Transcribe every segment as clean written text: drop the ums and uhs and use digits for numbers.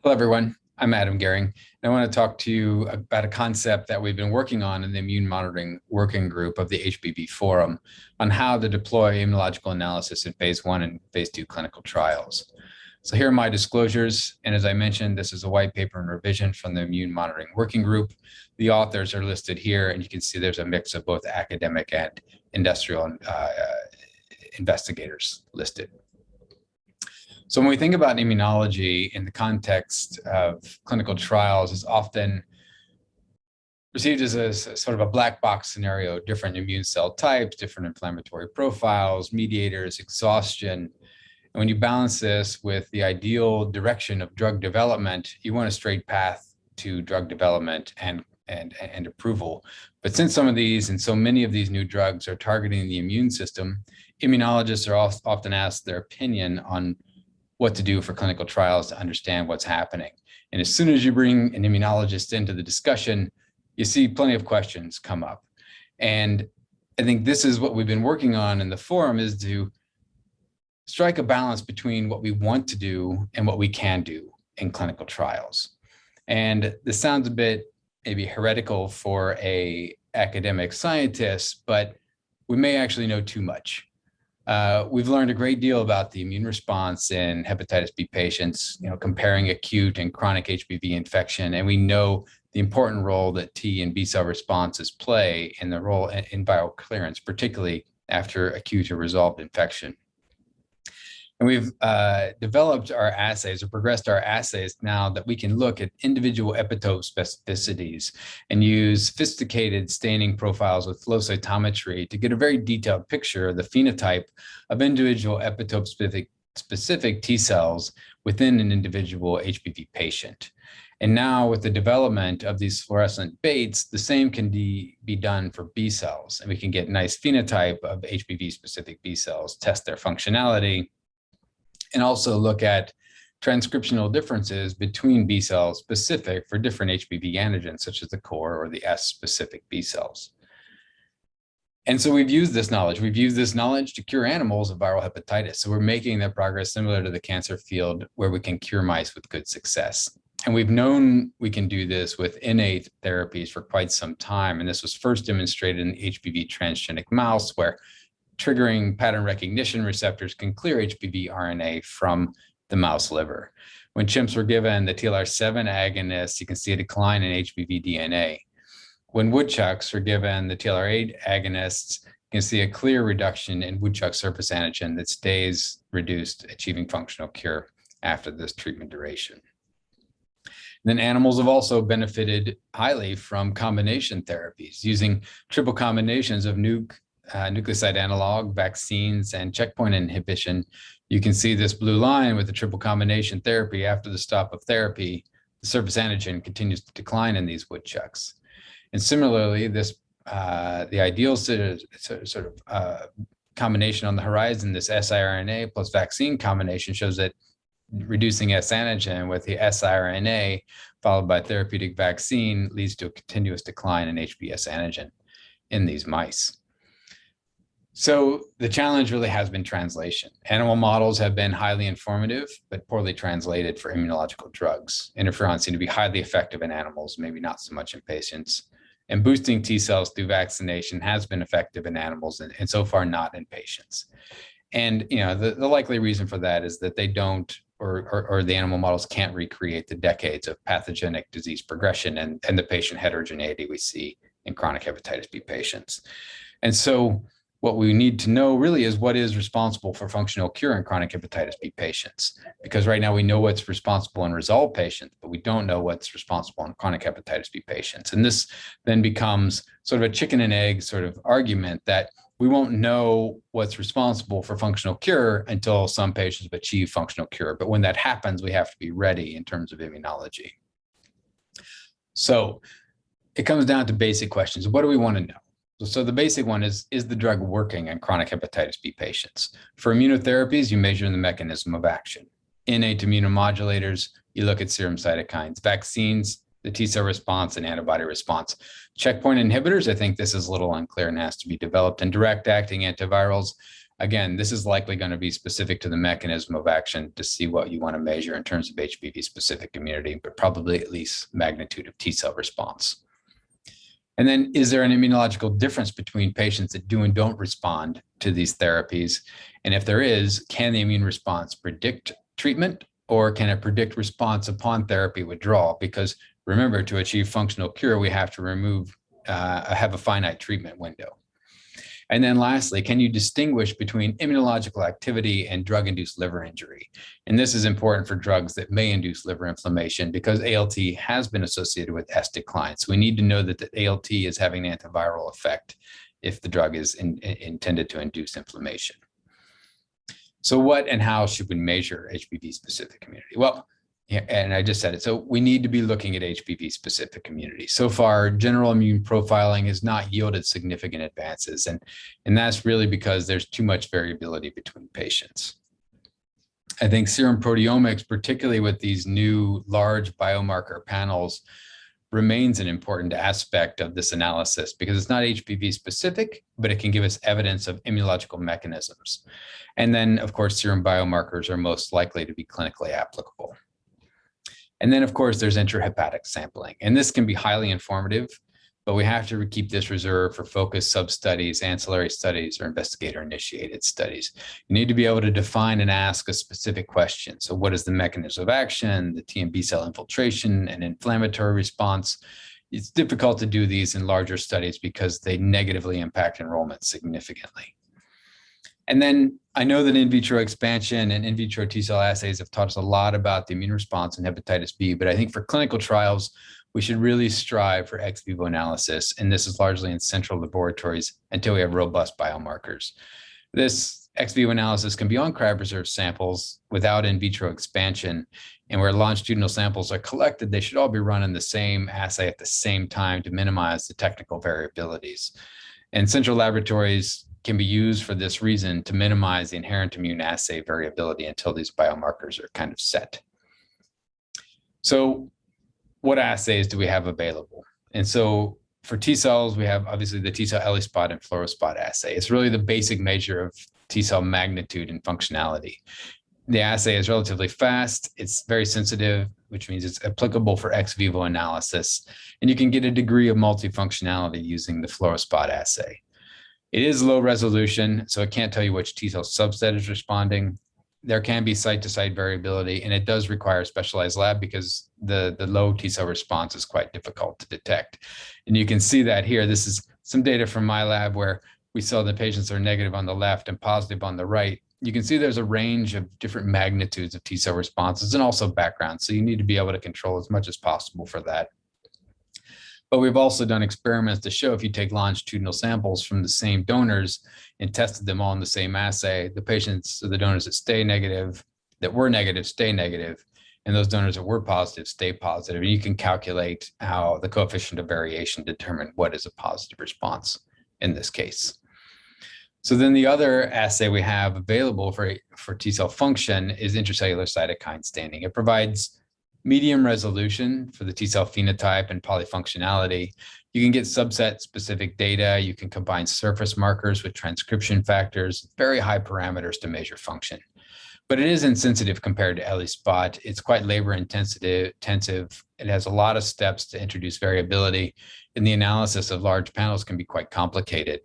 Hello, everyone. I'm Adam Ghering, and I want to talk to you about a concept that we've been working on in the Immune Monitoring Working Group of the HPV Forum on how to deploy immunological analysis in phase 1 and phase 2 clinical trials. So here are my disclosures, and as I mentioned, this is a white paper and revision from the Immune Monitoring Working Group. The authors are listed here, and you can see there's a mix of both academic and industrial investigators listed. So when we think about immunology in the context of clinical trials, it's often perceived as a sort of a black box scenario, different immune cell types, different inflammatory profiles, mediators, exhaustion. And when you balance this with the ideal direction of drug development, you want a straight path to drug development and approval. But since some of these and so many of these new drugs are targeting the immune system, immunologists are often asked their opinion on what to do for clinical trials to understand what's happening. And as soon as you bring an immunologist into the discussion, you see plenty of questions come up. And I think this is what we've been working on in the forum, is to strike a balance between what we want to do and what we can do in clinical trials. And this sounds a bit maybe heretical for an academic scientist, but we may actually know too much. We've learned a great deal about the immune response in hepatitis B patients, comparing acute and chronic HPV infection, and we know the important role that T and B cell responses play in the role in viral clearance, particularly after acute or resolved infection. And we've developed our assays or progressed our assays now that we can look at individual epitope specificities and use sophisticated staining profiles with flow cytometry to get a very detailed picture of the phenotype of individual epitope specific T cells within an individual HPV patient. And now with the development of these fluorescent baits, the same can be done for B cells. And we can get nice phenotype of HPV specific B cells, test their functionality, and also look at transcriptional differences between B cells specific for different HPV antigens, such as the core or the S specific B cells. And so we've used this knowledge. We've used this knowledge to cure animals of viral hepatitis. So we're making that progress similar to the cancer field, where we can cure mice with good success. And we've known we can do this with innate therapies for quite some time. And this was first demonstrated in the HPV transgenic mouse, where triggering pattern recognition receptors can clear HPV RNA from the mouse liver. When chimps were given the TLR7 agonists, you can see a decline in HPV DNA. When woodchucks were given the TLR8 agonists, you can see a clear reduction in woodchuck surface antigen that stays reduced, achieving functional cure after this treatment duration. Then animals have also benefited highly from combination therapies using triple combinations of nucleoside analog, vaccines, and checkpoint inhibition. You can see this blue line with the triple combination therapy. After the stop of therapy, the surface antigen continues to decline in these woodchucks. And similarly, this the ideal sort of combination on the horizon, this siRNA plus vaccine combination, shows that reducing S antigen with the siRNA followed by therapeutic vaccine leads to a continuous decline in HBs antigen in these mice. So the challenge really has been translation. Animal models have been highly informative, but poorly translated for immunological drugs. Interferons seem to be highly effective in animals, maybe not so much in patients. And boosting T cells through vaccination has been effective in animals and so far not in patients. And the likely reason for that is that they don't, or the animal models can't recreate the decades of pathogenic disease progression and the patient heterogeneity we see in chronic hepatitis B patients. And so what we need to know really is what is responsible for functional cure in chronic hepatitis B patients, because right now we know what's responsible in resolved patients, but we don't know what's responsible in chronic hepatitis B patients. And this then becomes sort of a chicken and egg sort of argument that we won't know what's responsible for functional cure until some patients have achieved functional cure. But when that happens, we have to be ready in terms of immunology. So it comes down to basic questions. What do we want to know? So the basic one is the drug working in chronic hepatitis B patients? For immunotherapies, you measure the mechanism of action. Innate immunomodulators, you look at serum cytokines. Vaccines, the T cell response and antibody response. Checkpoint inhibitors, I think this is a little unclear and has to be developed. And direct acting antivirals, Again, this is likely going to be specific to the mechanism of action to see what you want to measure in terms of HPV specific immunity, but probably at least magnitude of T cell response. And then, is there an immunological difference between patients that do and don't respond to these therapies? And if there is, can the immune response predict treatment, or can it predict response upon therapy withdrawal? Because remember, to achieve functional cure, we have to have a finite treatment window. And then lastly, can you distinguish between immunological activity and drug-induced liver injury? And this is important for drugs that may induce liver inflammation because ALT has been associated with S decline. So we need to know that the ALT is having an antiviral effect if the drug is intended to induce inflammation. So what and how should we measure HPV specific immunity? Well, yeah, and I just said it. So we need to be looking at HPV specific immunity. So far, general immune profiling has not yielded significant advances. And that's really because there's too much variability between patients. I think serum proteomics, particularly with these new large biomarker panels, remains an important aspect of this analysis because it's not HPV specific, but it can give us evidence of immunological mechanisms. And then, of course, serum biomarkers are most likely to be clinically applicable. And then, of course, there's intrahepatic sampling. And this can be highly informative, but we have to keep this reserved for focused sub-studies, ancillary studies, or investigator-initiated studies. You need to be able to define and ask a specific question. So what is the mechanism of action, the T and B cell infiltration, and inflammatory response? It's difficult to do these in larger studies because they negatively impact enrollment significantly. And then I know that in vitro expansion and in vitro T cell assays have taught us a lot about the immune response in hepatitis B, but I think for clinical trials, we should really strive for ex vivo analysis. And this is largely in central laboratories until we have robust biomarkers. This ex vivo analysis can be on cryopreserved samples without in vitro expansion. And where longitudinal samples are collected, they should all be run in the same assay at the same time to minimize the technical variabilities. And central laboratories can be used for this reason to minimize the inherent immune assay variability until these biomarkers are kind of set. So what assays do we have available? And so for T cells, we have obviously the T cell ELISpot and fluorospot assay. It's really the basic measure of T cell magnitude and functionality. The assay is relatively fast. It's very sensitive, which means it's applicable for ex vivo analysis. And you can get a degree of multifunctionality using the fluorospot assay. It is low resolution, so it can't tell you which T cell subset is responding. There can be site-to-site variability, and it does require a specialized lab because the low T cell response is quite difficult to detect. And you can see that here. This is some data from my lab where we saw the patients are negative on the left and positive on the right. You can see there's a range of different magnitudes of T cell responses and also background. So you need to be able to control as much as possible for that. But we've also done experiments to show if you take longitudinal samples from the same donors and tested them all in the same assay, the patients or the donors that were negative, stay negative, and those donors that were positive, stay positive. And you can calculate how the coefficient of variation determine what is a positive response in this case. So then the other assay we have available for T cell function is intracellular cytokine staining. It provides medium resolution for the T cell phenotype and polyfunctionality. You can get subset specific data. You can combine surface markers with transcription factors, very high parameters to measure function. But it is insensitive compared to ELISpot. It's quite labor intensive. It has a lot of steps to introduce variability, and the analysis of large panels can be quite complicated.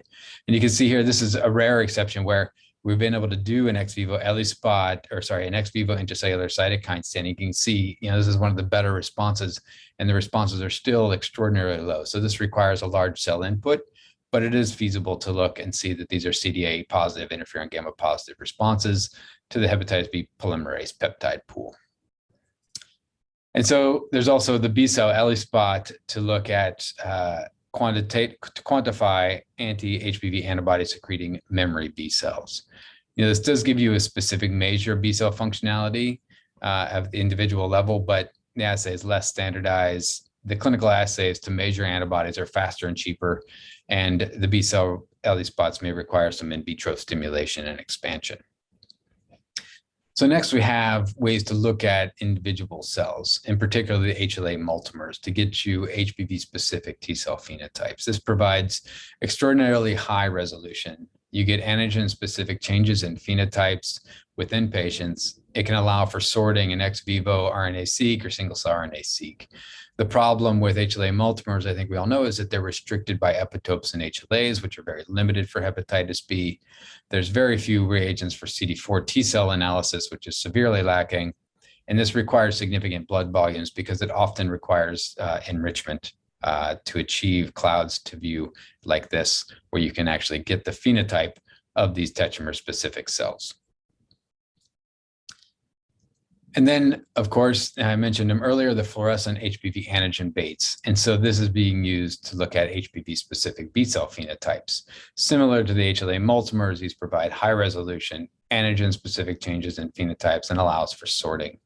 And you can see here, this is a rare exception where we've been able to do an ex vivo ELISpot, an ex vivo intracellular cytokine staining. You can see, this is one of the better responses, and the responses are still extraordinarily low. So this requires a large cell input, but it is feasible to look and see that these are CD8 positive, interferon gamma positive responses to the hepatitis B polymerase peptide pool. And so there's also the Bcell ELISpot to look at quantify anti-HPV antibody secreting memory B cells. This does give you a specific measure of B cell functionality at the individual level, but the assay is less standardized. The clinical assays to measure antibodies are faster and cheaper, and the B cell ELISpots may require some in vitro stimulation and expansion. So next we have ways to look at individual cells, in particular the HLA multimers, to get you HPV specific T cell phenotypes. This provides extraordinarily high resolution. You get antigen-specific changes in phenotypes within patients. It can allow for sorting in ex vivo RNA-seq or single-cell RNA-seq. The problem with HLA multimers, I think we all know, is that they're restricted by epitopes in HLAs, which are very limited for hepatitis B. There's very few reagents for CD4 T cell analysis, which is severely lacking. And this requires significant blood volumes because it often requires enrichment to achieve clouds to view like this, where you can actually get the phenotype of these tetramer-specific cells. And then, of course, I mentioned them earlier, the fluorescent HPV antigen baits. And so this is being used to look at HPV-specific B-cell phenotypes. Similar to the HLA multimers, these provide high-resolution antigen-specific changes in phenotypes and allows for sorting.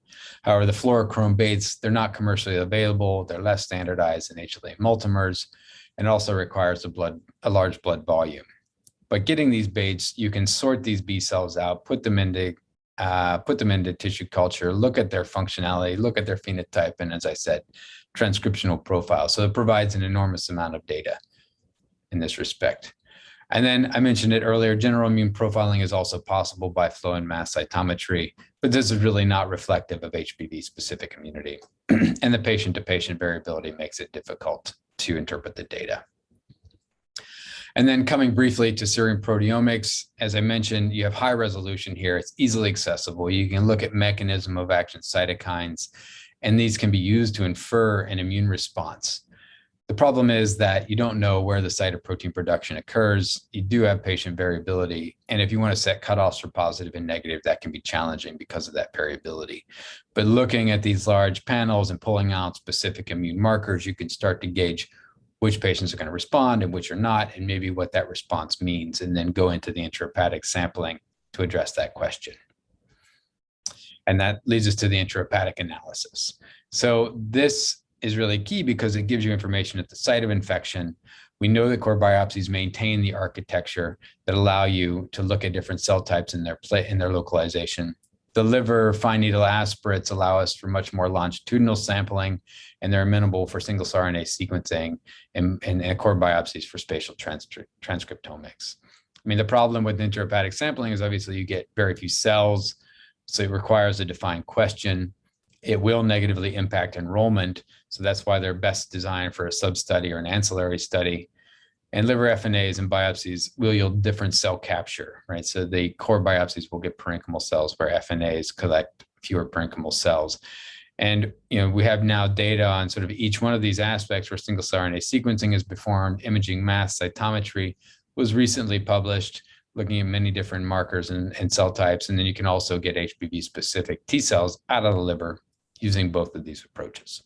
However, the fluorochrome baits, they're not commercially available. They're less standardized than HLA multimers, and also requires a large blood volume. But getting these baits, you can sort these B cells out, put them into tissue culture, look at their functionality, look at their phenotype, and as I said, transcriptional profile. So it provides an enormous amount of data in this respect. And then I mentioned it earlier, general immune profiling is also possible by flow and mass cytometry, but this is really not reflective of HPV specific immunity. And the patient-to-patient variability makes it difficult to interpret the data. And then coming briefly to serum proteomics, as I mentioned, you have high resolution here. It's easily accessible. You can look at mechanism of action cytokines, and these can be used to infer an immune response. The problem is that you don't know where the site of protein production occurs. You do have patient variability. And if you want to set cutoffs for positive and negative, that can be challenging because of that variability. But looking at these large panels and pulling out specific immune markers, you can start to gauge which patients are going to respond and which are not, and maybe what that response means, and then go into the intrahepatic sampling to address that question. And that leads us to the intrahepatic analysis. So this is really key because it gives you information at the site of infection. We know that core biopsies maintain the architecture that allow you to look at different cell types in their localization. The liver fine needle aspirates allow us for much more longitudinal sampling, and they're amenable for single-cell RNA sequencing and core biopsies for spatial transcriptomics. I mean, the problem with intrahepatic sampling is obviously you get very few cells, so it requires a defined question. It will negatively impact enrollment, so that's why they're best designed for a sub-study or an ancillary study. And liver FNAs and biopsies will yield different cell capture, right? So the core biopsies will get parenchymal cells, where FNAs collect fewer parenchymal cells. And we have now data on sort of each one of these aspects where single-cell RNA sequencing is performed. Imaging mass cytometry was recently published, looking at many different markers and cell types. And then you can also get HPV-specific T cells out of the liver using both of these approaches.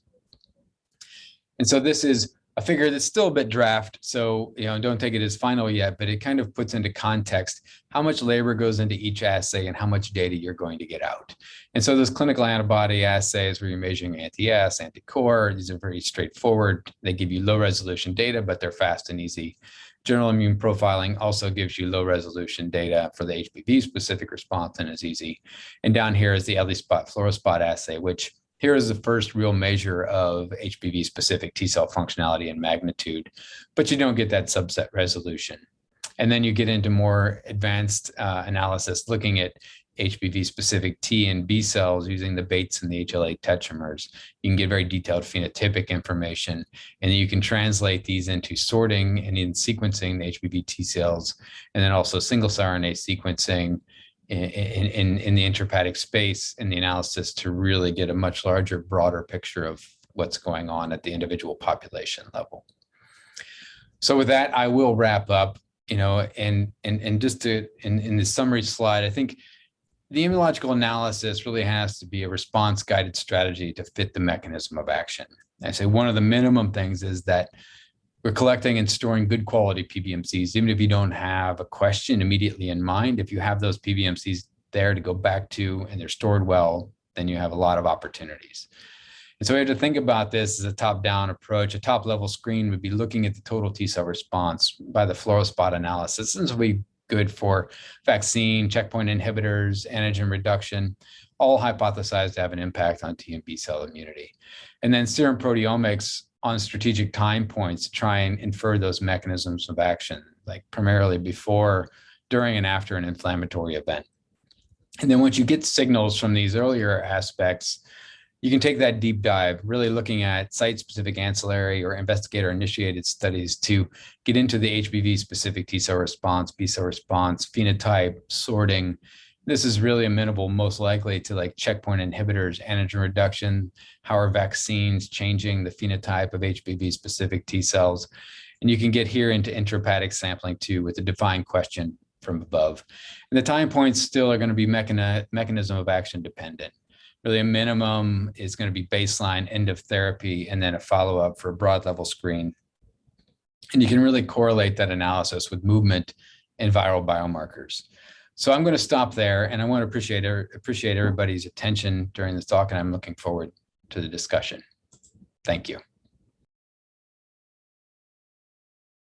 And so this is a figure that's still a bit draft, so don't take it as final yet, but it kind of puts into context how much labor goes into each assay and how much data you're going to get out. And so those clinical antibody assays where you're measuring anti-S, anti-core, these are very straightforward. They give you low resolution data, but they're fast and easy. General immune profiling also gives you low resolution data for the HPV specific response and is easy. And down here is the ELISpot fluorospot assay, which here is the first real measure of HPV specific T cell functionality and magnitude, but you don't get that subset resolution. And then you get into more advanced analysis, looking at HPV specific T and B cells using the baits and the HLA tetramers. You can get very detailed phenotypic information, and then you can translate these into sorting and in sequencing the HPV T cells, and then also single cell RNA sequencing in the intrahepatic space in the analysis to really get a much larger, broader picture of what's going on at the individual population level. So with that, I will wrap up, and just to, in the summary slide, I think the immunological analysis really has to be a response-guided strategy to fit the mechanism of action. I say one of the minimum things is that we're collecting and storing good quality PBMCs, even if you don't have a question immediately in mind. If you have those PBMCs there to go back to and they're stored well, then you have a lot of opportunities. And so we have to think about this as a top-down approach. A top-level screen would be looking at the total T cell response by the fluorospot analysis. This will be good for vaccine, checkpoint inhibitors, antigen reduction, all hypothesized to have an impact on T and B cell immunity. And then serum proteomics on strategic time points to try and infer those mechanisms of action, like primarily before, during and after an inflammatory event. And then once you get signals from these earlier aspects, you can take that deep dive, really looking at site-specific ancillary or investigator-initiated studies to get into the HPV specific T-cell response, B-cell response, phenotype, sorting. This is really amenable most likely to like checkpoint inhibitors, antigen reduction, how are vaccines changing the phenotype of HPV specific T-cells. And you can get here into intrahepatic sampling too with the defined question from above. And the time points still are going to be mechanism of action dependent. Really a minimum is going to be baseline, end of therapy, and then a follow-up for a broad level screen. And you can really correlate that analysis with movement and viral biomarkers. So I'm going to stop there, and I want to appreciate everybody's attention during this talk, and I'm looking forward to the discussion. Thank you.